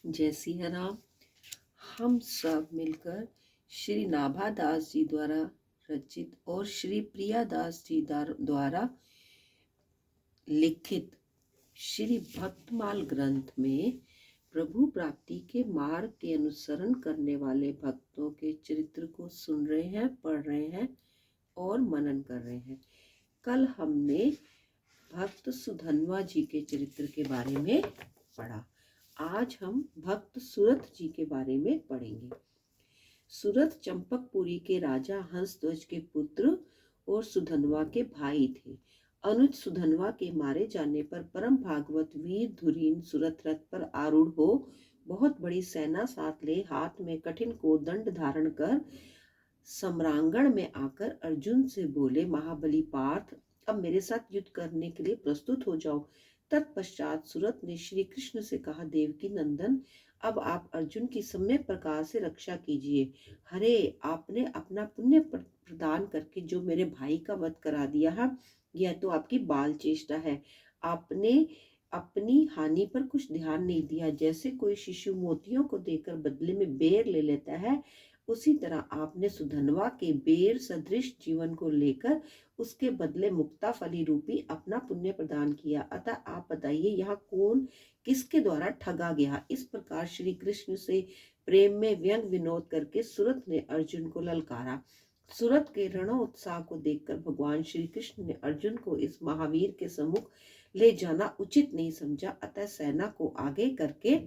जय सिया राम। हम सब मिलकर श्री नाभादास जी द्वारा रचित और श्री प्रियादास जी द्वारा लिखित श्री भक्तमाल ग्रंथ में प्रभु प्राप्ति के मार्ग के अनुसरण करने वाले भक्तों के चरित्र को सुन रहे हैं, पढ़ रहे हैं और मनन कर रहे हैं। कल हमने भक्त सुधन्वा जी के चरित्र के बारे में पढ़ा। आज हम भक्त सुरथ जी के बारे में पढ़ेंगे। सुरथ चंपकपुरी के राजा हंसध्वज के पुत्र और सुधन्वा के भाई थे। अनुज सुधन्वा के मारे जाने पर परम भागवत वीर धुरीन सुरथ रथ पर आरूढ़ हो बहुत बड़ी सेना साथ ले हाथ में कठिन को दंड धारण कर सम्रांगण में आकर अर्जुन से बोले, महाबली पार्थ, अब मेरे साथ युद्ध करने के लिए प्रस्तुत हो जाओ। तत्पश्चात सुरथ ने श्री कृष्ण से कहा, देवकी नंदन, अब आप अर्जुन की सम्य प्रकार से रक्षा कीजिए। हरे, आपने अपना पुण्य प्रदान करके जो मेरे भाई का वध करा दिया है, यह तो आपकी बाल चेष्टा है। आपने अपनी हानि पर कुछ ध्यान नहीं दिया। जैसे कोई शिशु मोतियों को देकर बदले में बेर ले लेता है, उसी तरह आपने सुधन्वा के बेर सदृश जीवन को लेकर उसके बदले मुक्ताफली रूपी अपना पुण्य प्रदान किया। अतः आप बताइए, यहाँ कौन किसके द्वारा ठगा गया? इस प्रकार श्री कृष्ण से प्रेम में व्यंग विनोद करके सुरथ ने अर्जुन को ललकारा। सुरथ के रणोत्साह को देखकर भगवान श्री कृष्ण ने अर्जुन को इस महावीर के सम्मुख ले जाना उचित नहीं समझा। अतः सेना को आगे करके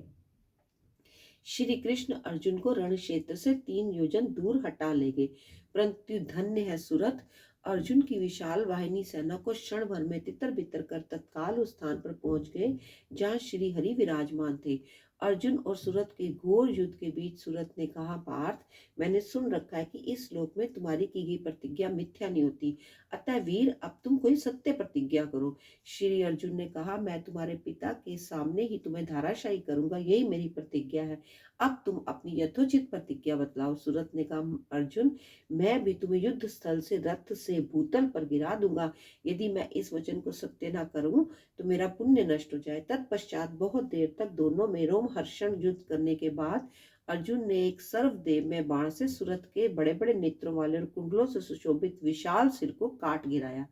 श्री कृष्ण अर्जुन को रण क्षेत्र से 3 योजन दूर हटा ले गए। परंतु धन्य है सुरथ, अर्जुन की विशाल वाहिनी सेना को क्षण भर में तितर बितर कर तत्काल उस स्थान पर पहुंच गए जहां श्री हरि विराजमान थे। अर्जुन और सुरथ के घोर युद्ध के बीच सुरथ ने कहा, पार्थ, मैंने सुन रखा है कि इस लोक में तुम्हारी की गई प्रतिज्ञा मिथ्या नहीं होती। अतः वीर, अब तुम कोई सत्य प्रतिज्ञा करो। श्री अर्जुन ने कहा, मैं तुम्हारे पिता के सामने ही तुम्हें धाराशायी करूंगा, यही मेरी प्रतिज्ञा है। अब तुम अपनी यथोचित प्रतिज्ञा बतलाओ। सुरथ ने कहा, अर्जुन, मैं भी तुम्हें युद्ध स्थल से रथ से भूतल पर गिरा दूंगा। यदि मैं इस वचन को सत्य न करूं तो मेरा पुण्य नष्ट हो जाए। तत्पश्चात बहुत देर तक दोनों में रोमहर्षण युद्ध करने के बाद अर्जुन ने एक सर्वदेव में बाण से सुरथ के बड़े बड़े नेत्रों वाले और कुंडलों से सुशोभित विशाल सिर को काट गिराया।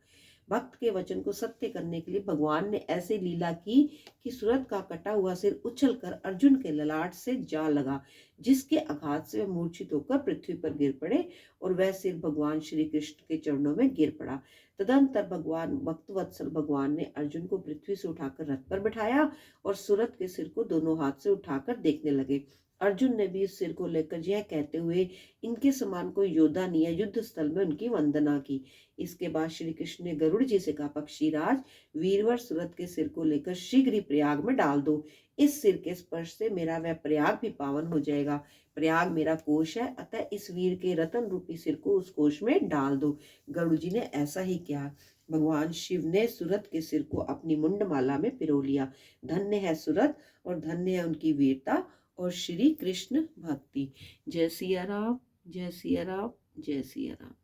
भक्त के वचन को सत्य करने के लिए भगवान ने ऐसी लीला की कि सुरथ का कटा हुआ सिर उछलकर अर्जुन के ललाट से जा लगा, जिसके आघात से वह मूर्छित होकर पृथ्वी पर गिर पड़े और वह सिर भगवान श्री कृष्ण के चरणों में गिर पड़ा। तदंतर भगवान भक्तवत्सल भगवान ने अर्जुन को पृथ्वी से उठाकर रथ पर बैठाया और सुरथ के सिर को दोनों हाथ से उठाकर देखने लगे। अर्जुन ने भी इस सिर को लेकर यह कहते हुए, इनके समान कोई योद्धा नहीं है, युद्ध स्थल में उनकी वंदना की। इसके बाद श्री कृष्ण ने गरुड़ जी से कहा, पक्षीराज, वीरवर सुरथ के सिर को लेकर शीघ्र ही प्रयाग में डाल दो। इस सिर के स्पर्श से मेरा वह प्रयाग भी पावन हो जाएगा। प्रयाग मेरा कोश है, अतः इस वीर के रतन रूपी सिर को उस कोश में डाल दो। गरुड़ जी ने ऐसा ही किया। भगवान शिव ने सुरथ के सिर को अपनी मुंडमाला में पिरो लिया। धन्य है सुरथ और धन्य है उनकी वीरता और श्री कृष्ण भक्ति। जय सिया राम, जय सिया राम, जय सिया राम।